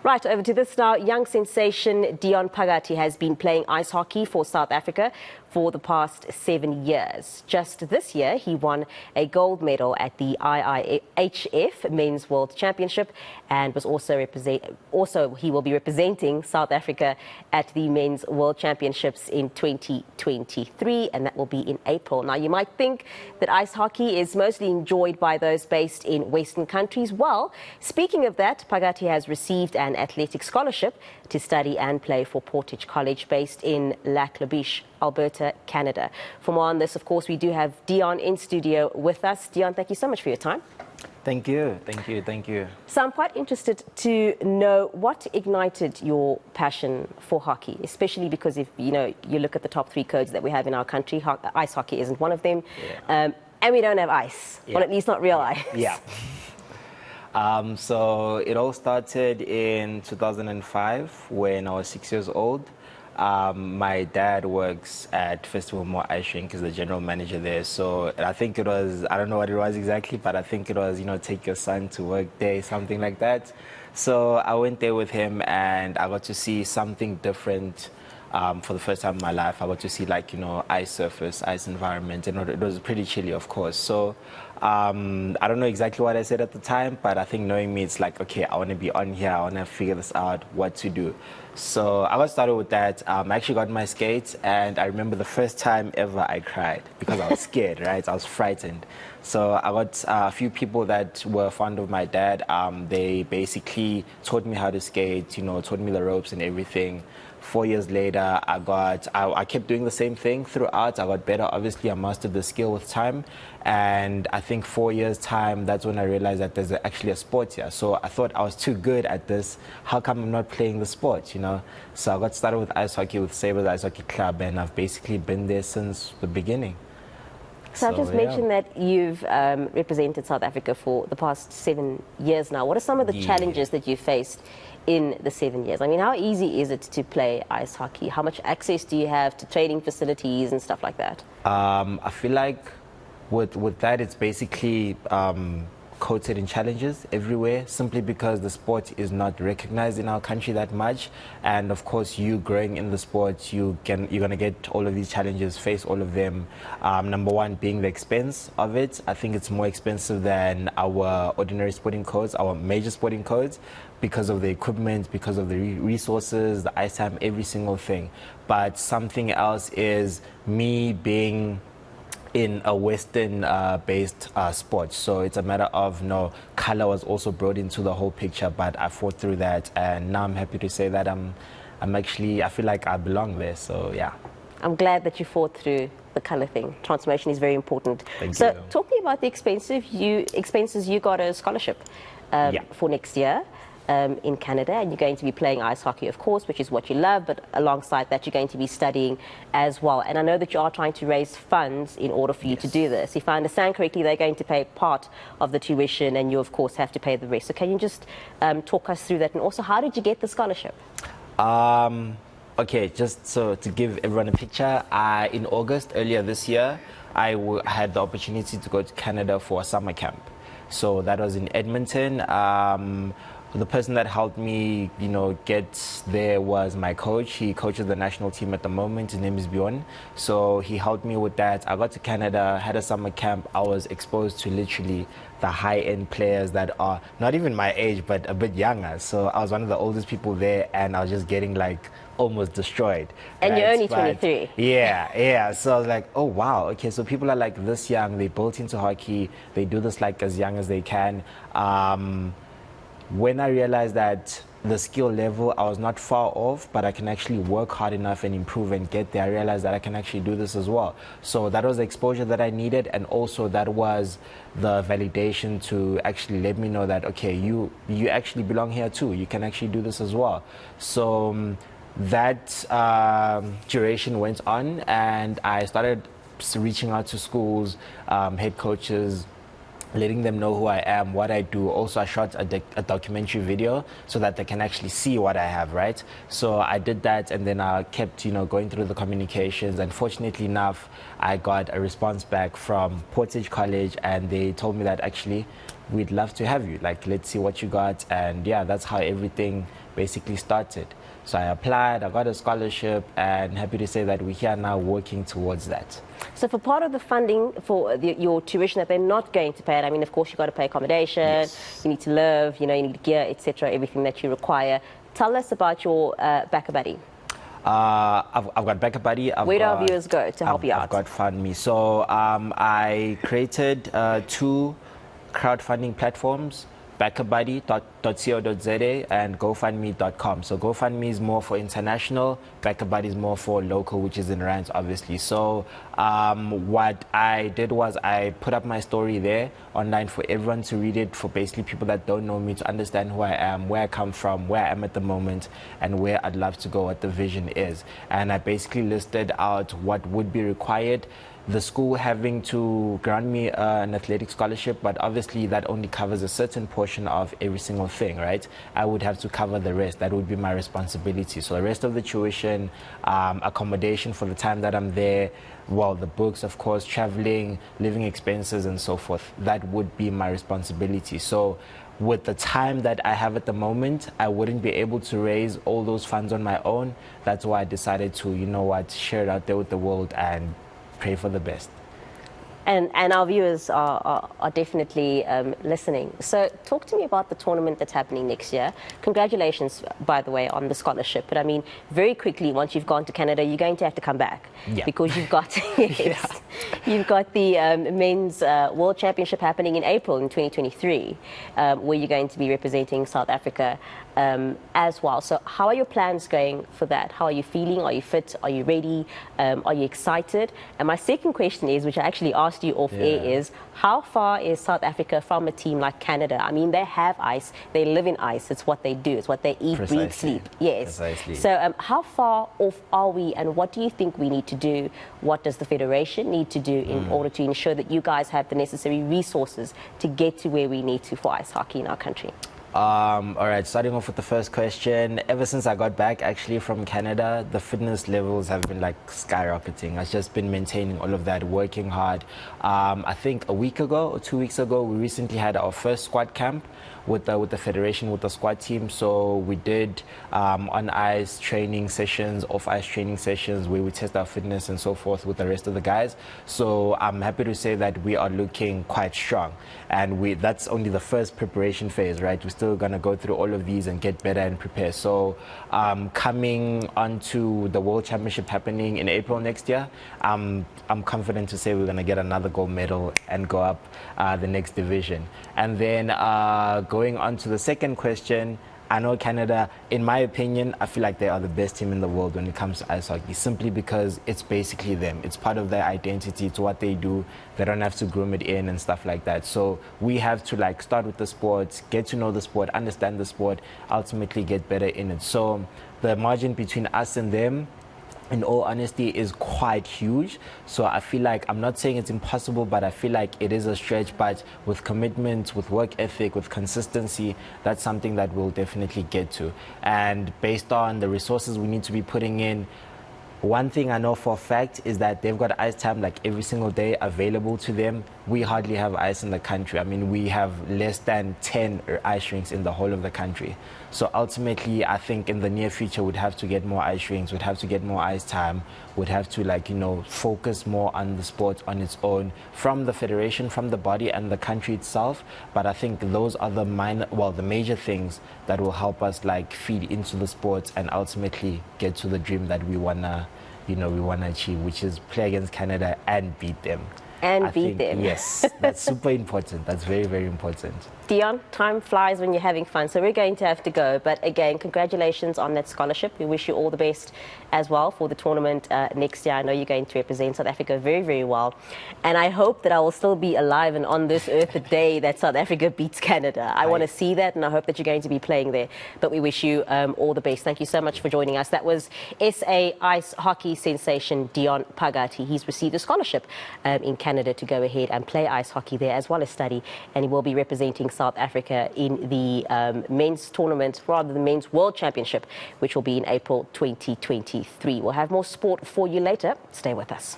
Right, over to this now. Young sensation Dion Phakathi has been playing ice hockey for South Africa for the past 7 years. Just this year, he won a gold medal at the IIHF Men's World Championship and was he will be representing South Africa at the Men's World Championships in 2023, and that will be in April. Now, you might think that ice hockey is mostly enjoyed by those based in Western countries. Well, speaking of that, Pagati has received an athletic scholarship to study and play for Portage College based in Lac La Biche, Alberta, Canada. For more on this, of course, we do have Dion in studio with us. Dion, thank you so much for your time. Thank you, thank you, thank you. So I'm quite interested to know what ignited your passion for hockey, especially because if you look at the top 3 codes that we have in our country, ice hockey isn't one of them, and we don't have ice, well, at least not real ice. Yeah. So it all started in 2005 when I was 6 years old. My dad works at Festival More Ice Rink, is the general manager there. So I think it was, I don't know what it was exactly, but I think it was, take your son to work day, something like that. So I went there with him and I got to see something different. For the first time in my life, I got to see ice surface, ice environment, and it was pretty chilly, of course. So I don't know exactly what I said at the time, but I think knowing me, it's like, okay, I want to be on here, I want to figure this out, what to do. So I got started with that. I actually got my skates, and I remember the first time ever I cried because I was scared, right? I was frightened. So I got a few people that were fond of my dad. They basically taught me how to skate, taught me the ropes and everything. 4 years later, I kept doing the same thing throughout. I got better. Obviously, I mastered the skill with time. And I think 4 years' time, that's when I realized that there's actually a sport here. So I thought I was too good at this. How come I'm not playing the sport, So I got started with ice hockey with Sabres Ice Hockey Club, and I've basically been there since the beginning. So I've just mentioned that you've represented South Africa for the past 7 years now. What are some of the challenges that you faced in the 7 years? I mean, how easy is it to play ice hockey? How much access do you have to training facilities and stuff like that? I feel like with that, it's basically coated in challenges everywhere, simply because the sport is not recognized in our country that much. And of course, you growing in the sport, you're going to get all of these challenges, face all of them. Number one being the expense of it. I think it's more expensive than our ordinary sporting codes, our major sporting codes, because of the equipment, because of the resources, the ice time, every single thing. But something else is me being in a Western-based sport. So it's a matter of, color was also brought into the whole picture, but I fought through that, and now I'm happy to say that I feel like I belong there, so yeah. I'm glad that you fought through the color thing. Transformation is very important. Thank you. Talking about the expenses, you got a scholarship for next year. In Canada, and you're going to be playing ice hockey, of course, which is what you love, but alongside that, you're going to be studying as well. And I know that you are trying to raise funds in order for you to do this. If I understand correctly, they're going to pay part of the tuition, and you, of course, have to pay the rest. So can you just talk us through that? And also, how did you get the scholarship? Okay, just so to give everyone a picture, in August earlier this year, I had the opportunity to go to Canada for a summer camp. So that was in Edmonton. The person that helped me, get there was my coach. He coaches the national team at the moment. His name is Dion. So he helped me with that. I got to Canada, had a summer camp. I was exposed to literally the high-end players that are not even my age, but a bit younger. So I was one of the oldest people there, and I was just getting almost destroyed. And you're only 23. Yeah. So I was like, oh, wow. Okay, so people are this young. They built into hockey. They do this as young as they can. When I realized that the skill level, I was not far off, but I can actually work hard enough and improve and get there, I realized that I can actually do this as well. So that was the exposure that I needed, and also that was the validation to actually let me know that, okay, you actually belong here too. You can actually do this as well. So that duration went on, and I started reaching out to schools, head coaches, letting them know who I am, what I do. Also, I shot a documentary video so that they can actually see what I have, right? So I did that, and then I kept, going through the communications. And fortunately enough, I got a response back from Portage College, and they told me that actually we'd love to have you. Like, let's see what you got. And yeah, that's how everything basically started. So I applied, I got a scholarship, and happy to say that we're here now working towards that. So for part of the funding for your tuition that they're not going to pay it, I mean, of course, you've got to pay accommodation, Yes. you need to live, you need gear, etc., everything that you require. Tell us about your Pagati. I've got Pagati. Where do our viewers go to help you out? I've got FundMe. So I created 2 crowdfunding platforms, backabuddy.co.za and gofundme.com. So GoFundMe is more for international, Backabuddy is more for local, which is in rands, obviously. So what I did was I put up my story there online for everyone to read it, for basically people that don't know me to understand who I am, where I come from, where I am at the moment, and where I'd love to go, what the vision is. And I basically listed out what would be required. The school having to grant me an athletic scholarship, but obviously that only covers a certain portion of every single thing, right? I would have to cover the rest. That would be my responsibility. So the rest of the tuition, accommodation for the time that I'm there, well, the books, of course, traveling, living expenses, and so forth, that would be my responsibility. So with the time that I have at the moment, I wouldn't be able to raise all those funds on my own. That's why I decided to, share it out there with the world and pray for the best. And our viewers are definitely listening. So talk to me about the tournament that's happening next year. Congratulations, by the way, on the scholarship. But I mean, very quickly, once you've gone to Canada, you're going to have to come back. Yeah. Because you've got, you've got the Men's World Championship happening in April in 2023, where you're going to be representing South Africa as well. So how are your plans going for that? How are you feeling? Are you fit? Are you ready? Are you excited? And my second question is, which I actually asked you off air, is how far is South Africa from a team like Canada? I mean, they have ice, they live in ice, it's what they do, it's what they eat, breathe, sleep. Yes. Precisely. So how far off are we, and what do you think we need to do? What does the Federation need to do in order to ensure that you guys have the necessary resources to get to where we need to for ice hockey in our country? All right, starting off with the first question. Ever since I got back actually from Canada, the fitness levels have been like skyrocketing. I've just been maintaining all of that, working hard. I think a week ago or 2 weeks ago, we recently had our first squad camp with the Federation, with the squad team. So we did on-ice training sessions, off-ice training sessions where we test our fitness and so forth with the rest of the guys. So I'm happy to say that we are looking quite strong. And that's only the first preparation phase, right? We're still going to go through all of these and get better and prepare. So coming onto the World Championship happening in April next year, I'm confident to say we're going to get another gold medal and go up the next division. And then going on to the second question, I know Canada, in my opinion, I feel like they are the best team in the world when it comes to ice hockey, simply because it's basically them. It's part of their identity. It's what they do. They don't have to groom it in and stuff like that. So we have to start with the sport, get to know the sport, understand the sport, ultimately get better in it. So the margin between us and them, in all honesty, is quite huge. So I feel like, I'm not saying it's impossible, but I feel like it is a stretch. But with commitment, with work ethic, with consistency, that's something that we'll definitely get to. And based on the resources we need to be putting in, one thing I know for a fact is that they've got ice time every single day available to them. We hardly have ice in the country. I mean, we have less than 10 ice rinks in the whole of the country. So ultimately, I think in the near future, we'd have to get more ice rinks, we'd have to get more ice time, we'd have to focus more on the sport on its own, from the federation, from the body and the country itself. But I think those are the major things that will help us feed into the sport and ultimately get to the dream that we wanna achieve, which is play against Canada and beat them. And beat them. Yes, that's super important. That's very, very important. Dion, time flies when you're having fun, so we're going to have to go. But again, congratulations on that scholarship. We wish you all the best as well for the tournament next year. I know you're going to represent South Africa very, very well. And I hope that I will still be alive and on this earth the day that South Africa beats Canada. I want to see that, and I hope that you're going to be playing there. But we wish you all the best. Thank you so much for joining us. That was SA ice hockey sensation Dion Phakathi. He's received a scholarship in Canada to go ahead and play ice hockey there as well as study. And he will be representing South Africa in the men's tournament, rather the men's world championship, which will be in April 2023. We'll have more sport for you later. Stay with us.